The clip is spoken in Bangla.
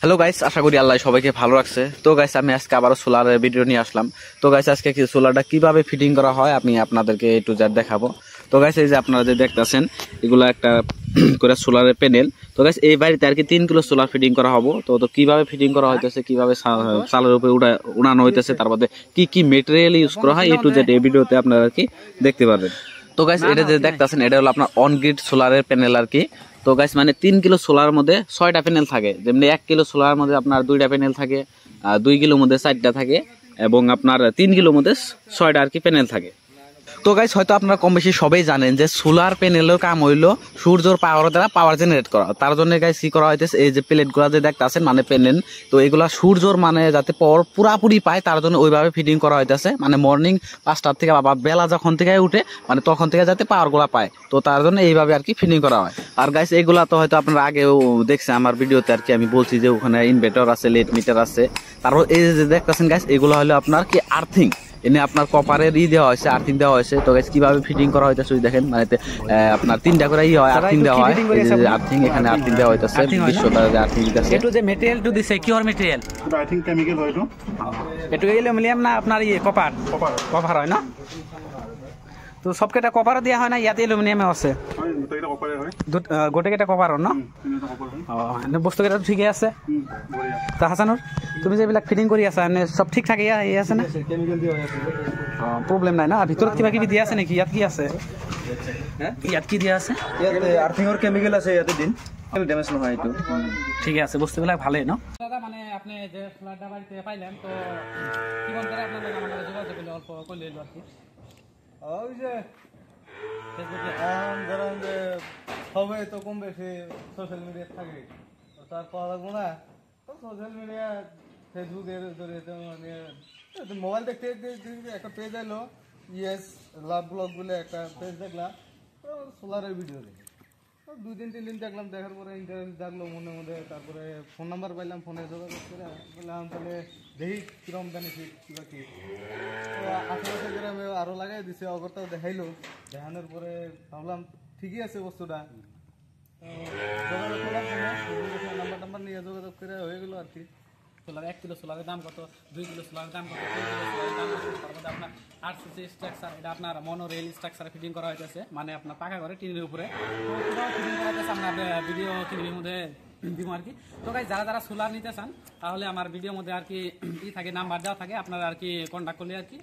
হ্যালো গাইস, আশা করি আল্লাহ সবাইকে ভালো রাখছে। তো গাইস, আমি আজকে আবারও সোলারের ভিডিও নিয়ে আসলাম। তো গাইস, আজকে কি সোলারটা কিভাবে ফিটিং করা হয় আমি আপনাদেরকে A to Z দেখাবো। তো গাইস, এই যে আপনারা যে দেখতেছেন এগুলো একটা করে সোলারের প্যানেল। তো গাইস, এই বাড়িতে আর কি 3 কিলো সোলার ফিটিং করা হবে। তো কিভাবে ফিটিং করা হইতেছে, কিভাবে চালের উপরে উড়ানো হইতেছে, তার মধ্যে কি কি মেটেরিয়াল ইউজ করা হয় A to Z এই ভিডিওতে আপনারা আর কি দেখতে পারবেন। তো গাইস, এটা যে দেখতেছেন এটা হলো আপনার অন গ্রিড সোলারের প্যানেল আর কি। তো গাইস, মানে 3 কিলো সোলার মধ্যে 6টা প্যানেল থাকে। যেমনি 1 কিলো সোলার মধ্যে আপনার 2টা প্যানেল থাকে, 2 কিলোর মধ্যে 4টা থাকে, এবং আপনার 3 কিলোর মধ্যে 6টা আর কি প্যানেল থাকে। তো গাইস, হয়তো আপনারা কম বেশি সবাই জানেন যে সোলার প্যানেলের কাম হইলো সূর্যের পাওয়ার দ্বারা পাওয়ার জেনারেট করা। তার জন্য গাইস কি করা হইতেছে, এই যে প্লেটগুলো যে দেখতেছেন মানে প্যানেল, তো এগুলা সূর্যর মানে যাতে পাওয়ার পুরাপুরি পায় তার জন্য ওইভাবে ফিটিং করা হইতেছে। মানে মর্নিং 5টার থেকে বা বেলা যখন থেকে উঠে মানে তখন থেকে যাতে পাওয়ার গুলা পায়, তো তার জন্য এইভাবে আর কি ফিটিং করা হয়। আর গাইস, এগুলা তো হয়তো আপনারা আগেও দেখছেন আমার ভিডিওতে আর কি, আমি বলছি যে ওখানে ইনভার্টার আছে, লেট মিটার আছে। তারপর এই যে দেখতেছেন গাইস, এগুলো হলো আপনার কি আর্থিং, এনে আপনার কপারের দেওয়া হয়েছে, আর্থিং দেওয়া হয়েছে। তো গাইস, কিভাবে ফিটিং করা হইতেছে দেখেন, মানে আপনার 3টা করে হয় আর্থিং দেওয়া হয়। আর্থিং এখানে আর্থিং দেওয়া হইতেছে, বিশ্বকারে আর্থিং দিতেছে। এটু যে মেটেরিয়াল টু দিছে কিহর মেটেরিয়াল? আই থিং কেমিক্যাল হয়তো এটু অ্যালুমিনিয়াম না আপনার কপার কভার হয় না? তো সবকেটা কপার দেওয়া হয় না, ইয়াতে অ্যালুমিনিয়ামে আছে গোটে কেটা কপার না? বস্তু কেটা ঠিকই আছে। তা হাসানুর, তুমি যে এইবিলাক ফিটিং কৰি আছা সব ঠিক থাকে আছে না? প্রবলেম নাই না? ভিতৰত কিবা কিবি দিয়া আছে নেকি? ইয়াত কি আছে? ইয়াত কি দিয়া আছে? ইয়াতে আর্থিংৰ কেমিক্যাল আছে, ইয়াতে দিন ড্যামেজ নহয় এইটো। ঠিক আছে, বস্তুবিলাক ভালেই ন? দাদা, মানে আপনি যে ফ্ল্যাটটা বাড়িতে পাইলেন, তো কিমান করে আপনার আমাদের যোগাযোগ করলে অল্প করলে আর কি? ওই যে ধরেন যে সবাই তো কম বেশি সোশ্যাল মিডিয়া থাকে, তার পাওয়া লাগবো না। তো সোশ্যাল মিডিয়া ফেসবুকের জরিয়ে মানে মোবাইল দেখতে একটা পেজ এলো, ইয়েস লাভ ব্লগ বলে একটা পেজ দেখলাম, তো সোলারের ভিডিও দেখি। 2-3 দিন দেখলাম, দেখার পরে ইন্টারেস্ট জাগলো মনের মধ্যে। তারপরে ফোন নাম্বার পাইলাম, ফোনে যোগাযোগ করে বললাম তাহলে দেখি কিরকম বেনিফিট কিবা কি। তো আশেপাশে গ্রামে আরও লাগাই দিছে, অগরটাও দেখাইলো। দেখানোর পরে ভাবলাম ঠিকই আছে বস্তুটা। যোগাযোগ করলাম, নাম্বার নিয়ে যোগাযোগ করে হয়ে গেলো আর কি। সোলার 1 কিলো সোলারের দাম কত, 2 কিলো সোলারের দাম কত, 3 কিলো সোলারের দাম কত? তার মধ্যে আপনার আরসিসি স্ট্রাকচার, এটা আপনার মনো রেল স্ট্রাকচারে ফিটিং করা হইতেছে, মানে আপনার পাকা করে টিনের উপরে। তো কিভাবে ফিটিং করা হইতেছে আমরা ভিডিও ক্লিপের মধ্যে দিব আর কি। তো গাইস, যারা সোলার নিতে চান তাহলে আমার ভিডিওর মধ্যে আর কি থাকে, নাম্বার দেওয়া থাকে, আপনারা আর কি কন্ট্যাক্ট করলে আর কি